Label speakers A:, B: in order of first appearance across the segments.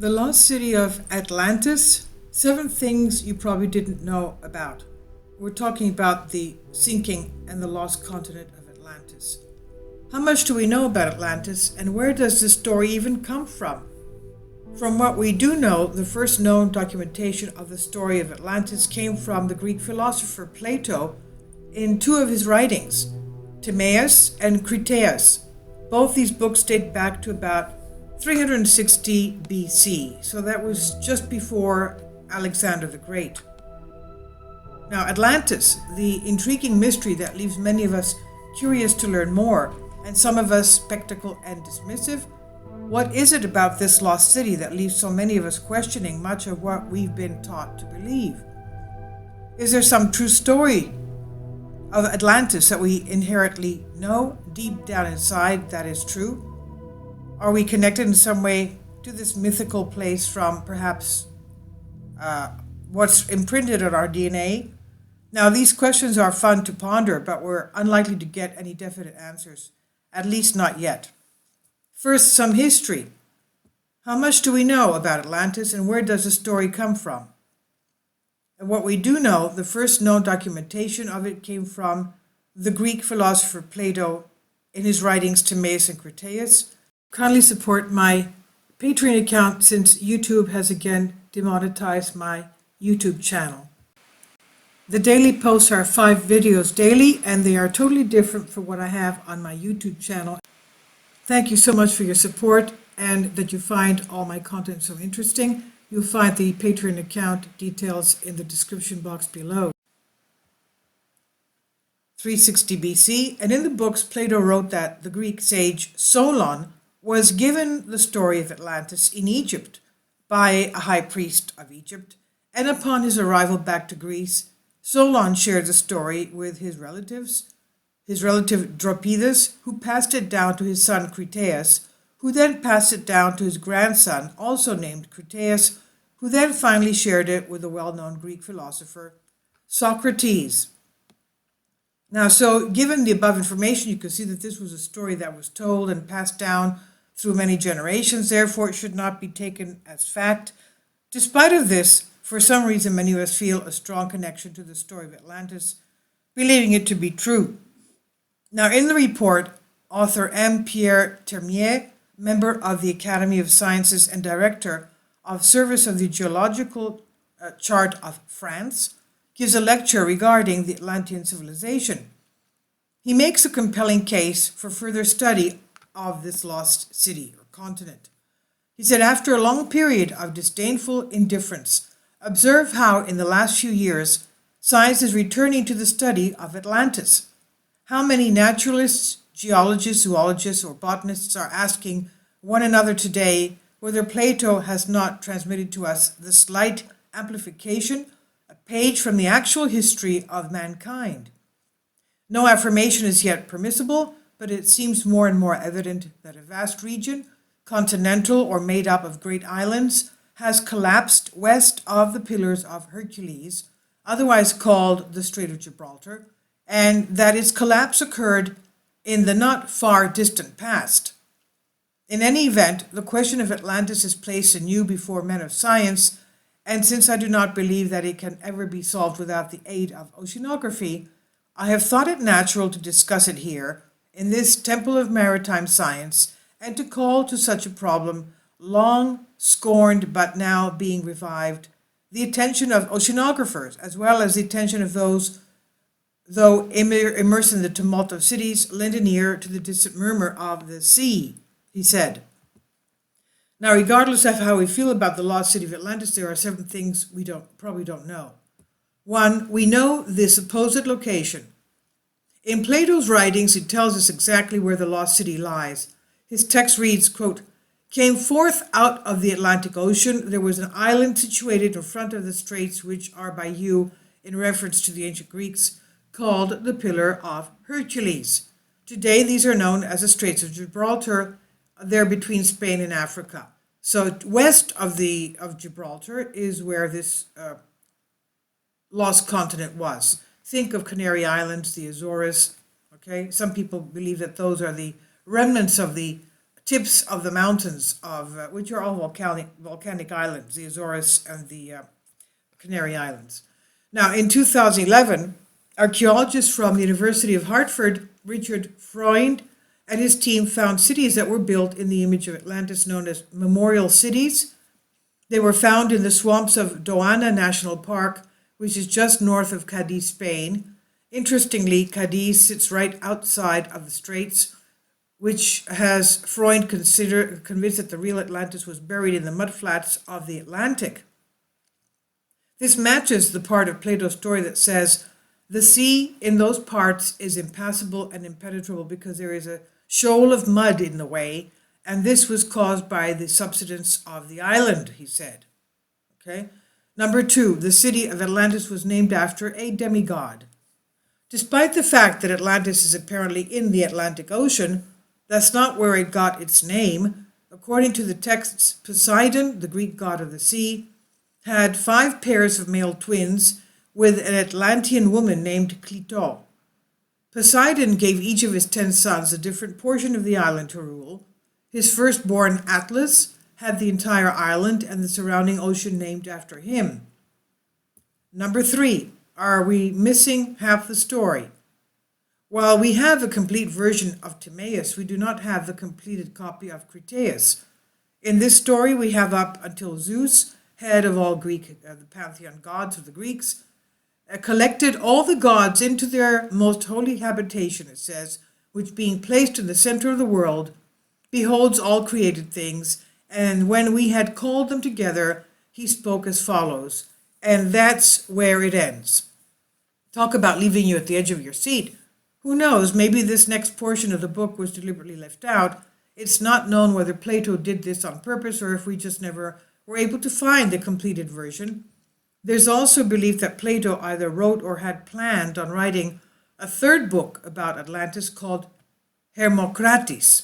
A: The lost city of Atlantis, 7 things you probably didn't know about. We're talking about the sinking and the lost continent of Atlantis. How much do we know about Atlantis, and where does this story even come from? From what we do know, the first known documentation of the story of Atlantis came from the Greek philosopher Plato in 2 of his writings, Timaeus and Critias. Both these books date back to about 360 BC, so that was just before Alexander the Great. Now, Atlantis, the intriguing mystery that leaves many of us curious to learn more, and some of us skeptical and dismissive. What is it about this lost city that leaves so many of us questioning much of what we've been taught to believe? Is there some true story of Atlantis that we inherently know deep down inside that is true? Are we connected in some way to this mythical place from perhaps what's imprinted on our DNA? Now, these questions are fun to ponder, but we're unlikely to get any definite answers, at least not yet. First, some history. How much do we know about Atlantis, and where does the story come from? And what we do know, the first known documentation of it came from the Greek philosopher Plato in his writings Timaeus and Critias. Kindly support my Patreon account since YouTube has again demonetized my YouTube channel. The daily posts are 5 videos daily, and they are totally different from what I have on my YouTube channel. Thank you so much for your support and that you find all my content so interesting. You'll find the Patreon account details in the description box below. 360 BC, and in the books Plato wrote that the Greek sage Solon was given the story of Atlantis in Egypt by a high priest of Egypt, and upon his arrival back to Greece, Solon shared the story with his relative Dropidas, who passed it down to his son Critias, who then passed it down to his grandson, also named Critias, who then finally shared it with the well-known Greek philosopher Socrates. Now, so given the above information, you can see that this was a story that was told and passed down through many generations, therefore it should not be taken as fact. Despite of this, for some reason, many of us feel a strong connection to the story of Atlantis, believing it to be true. Now, in the report, author M. Pierre Termier, member of the Academy of Sciences and director of Service of the Geological Chart of France, gives a lecture regarding the Atlantean civilization. He makes a compelling case for further study of this lost city or continent. He said, after a long period of disdainful indifference, observe how in the last few years science is returning to the study of Atlantis. How many naturalists, geologists, zoologists, or botanists are asking one another today whether Plato has not transmitted to us the slight amplification, a page from the actual history of mankind. No affirmation is yet permissible, but it seems more and more evident that a vast region, continental or made up of great islands, has collapsed west of the Pillars of Hercules, otherwise called the Strait of Gibraltar, and that its collapse occurred in the not far distant past. In any event, the question of Atlantis is placed anew before men of science, and since I do not believe that it can ever be solved without the aid of oceanography, I have thought it natural to discuss it here, in this temple of maritime science, and to call to such a problem, long scorned but now being revived, the attention of oceanographers, as well as the attention of those, though immersed in the tumult of cities, lend an ear to the distant murmur of the sea, he said. Now, regardless of how we feel about the lost city of Atlantis, there are 7 things we probably don't know. 1, we know the supposed location. In Plato's writings, he tells us exactly where the lost city lies. His text reads, quote, came forth out of the Atlantic Ocean. There was an island situated in front of the straits, which are by you, in reference to the ancient Greeks, called the Pillar of Hercules. Today, these are known as the Straits of Gibraltar. They're between Spain and Africa. So west of Gibraltar is where this lost continent was. Think of Canary Islands, the Azores. Okay, some people believe that those are the remnants of the tips of the mountains of which are all volcanic islands, the Azores and the Canary Islands. Now, in 2011, archaeologists from the University of Hartford, Richard Freund, and his team found cities that were built in the image of Atlantis known as memorial cities. They were found in the swamps of Doana National Park, which is just north of Cadiz, Spain. Interestingly, Cadiz sits right outside of the straits, which has Freund convinced that the real Atlantis was buried in the mudflats of the Atlantic. This matches the part of Plato's story that says, the sea in those parts is impassable and impenetrable because there is a shoal of mud in the way, and this was caused by the subsidence of the island, he said. Okay. Number 2, the city of Atlantis was named after a demigod. Despite the fact that Atlantis is apparently in the Atlantic Ocean, that's not where it got its name. According to the texts, Poseidon, the Greek god of the sea, had 5 pairs of male twins with an Atlantean woman named Clito. Poseidon gave each of his 10 sons a different portion of the island to rule. His firstborn, Atlas, had the entire island and the surrounding ocean named after him. Number 3, are we missing half the story? While we have a complete version of Timaeus, we do not have the completed copy of Critias. In this story, we have up until Zeus, head of all Greek, the pantheon gods of the Greeks, collected all the gods into their most holy habitation, it says, which being placed in the center of the world, beholds all created things, and when we had called them together, he spoke as follows, and that's where it ends. Talk about leaving you at the edge of your seat. Who knows, maybe this next portion of the book was deliberately left out. It's not known whether Plato did this on purpose or if we just never were able to find the completed version. There's also belief that Plato either wrote or had planned on writing a 3rd book about Atlantis called Hermocrates.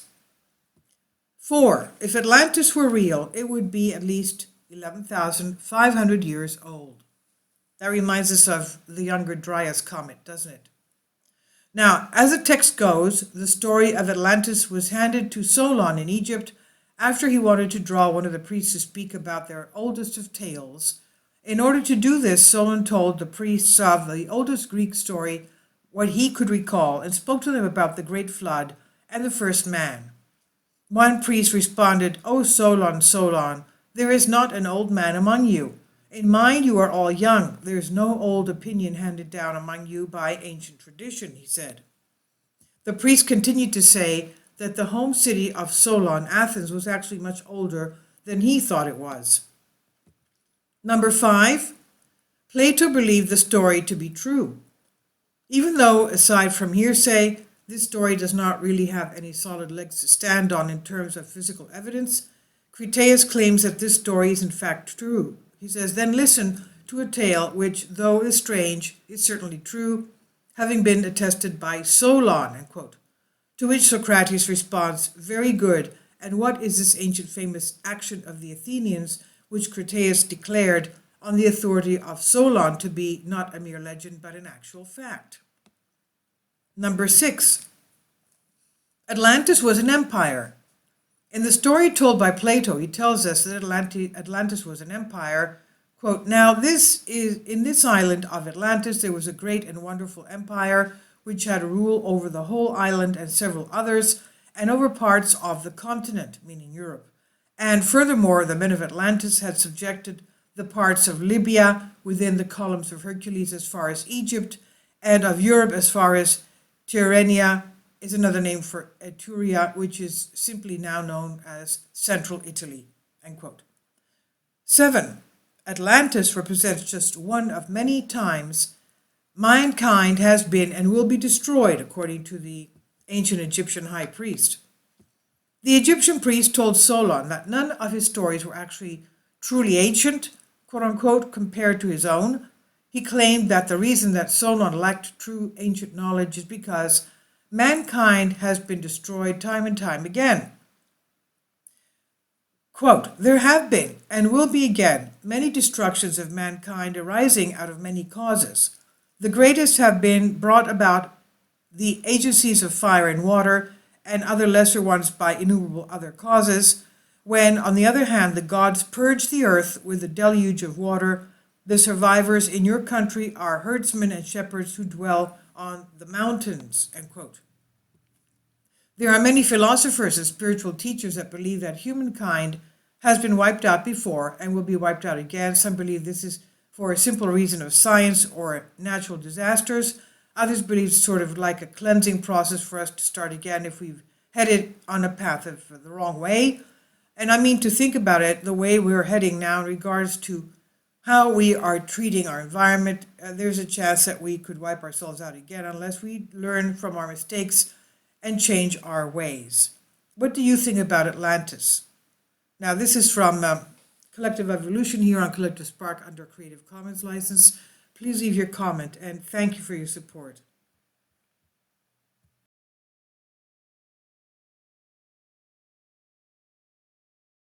A: 4. If Atlantis were real, it would be at least 11,500 years old. That reminds us of the younger Dryas comet, doesn't it? Now, as the text goes, the story of Atlantis was handed to Solon in Egypt after he wanted to draw one of the priests to speak about their oldest of tales. In order to do this, Solon told the priests of the oldest Greek story what he could recall and spoke to them about the great flood and the first man. One priest responded, "O Solon, Solon, there is not an old man among you. In mind you are all young. There is no old opinion handed down among you by ancient tradition," he said. The priest continued to say that the home city of Solon, Athens, was actually much older than he thought it was. Number 5, Plato believed the story to be true. Even though, aside from hearsay, this story does not really have any solid legs to stand on in terms of physical evidence, Critias claims that this story is in fact true. He says, "Then listen to a tale which, though is strange, is certainly true, having been attested by Solon," end quote. To which Socrates responds, "Very good, and what is this ancient famous action of the Athenians, which Critias declared on the authority of Solon to be not a mere legend but an actual fact?" Number 6, Atlantis was an empire. In the story told by Plato, he tells us that Atlantis was an empire. Quote, "Now in this island of Atlantis there was a great and wonderful empire which had rule over the whole island and several others, and over parts of the continent," meaning Europe. "And furthermore, the men of Atlantis had subjected the parts of Libya within the columns of Hercules as far as Egypt, and of Europe as far as Tyrrhenia is another name for Etruria, which is simply now known as Central Italy," end quote. 7. Atlantis represents just one of many times mankind has been and will be destroyed, according to the ancient Egyptian high priest. The Egyptian priest told Solon that none of his stories were actually truly ancient, quote unquote, compared to his own. He claimed that the reason that Solon lacked true ancient knowledge is because mankind has been destroyed time and time again. Quote, "There have been, and will be again, many destructions of mankind arising out of many causes. The greatest have been brought about the agencies of fire and water, and other lesser ones by innumerable other causes, when, on the other hand, the gods purge the earth with a deluge of water, the survivors in your country are herdsmen and shepherds who dwell on the mountains, end quote. There are many philosophers and spiritual teachers that believe that humankind has been wiped out before and will be wiped out again. Some believe this is for a simple reason of science or natural disasters. Others believe it's sort of like a cleansing process for us to start again if we've headed on a path of the wrong way. And I mean, to think about it, the way we're heading now in regards to how we are treating our environment, there's a chance that we could wipe ourselves out again unless we learn from our mistakes and change our ways. What do you think about Atlantis? Now, this is from Collective Evolution here on Collective Spark under Creative Commons license. Please leave your comment, and thank you for your support.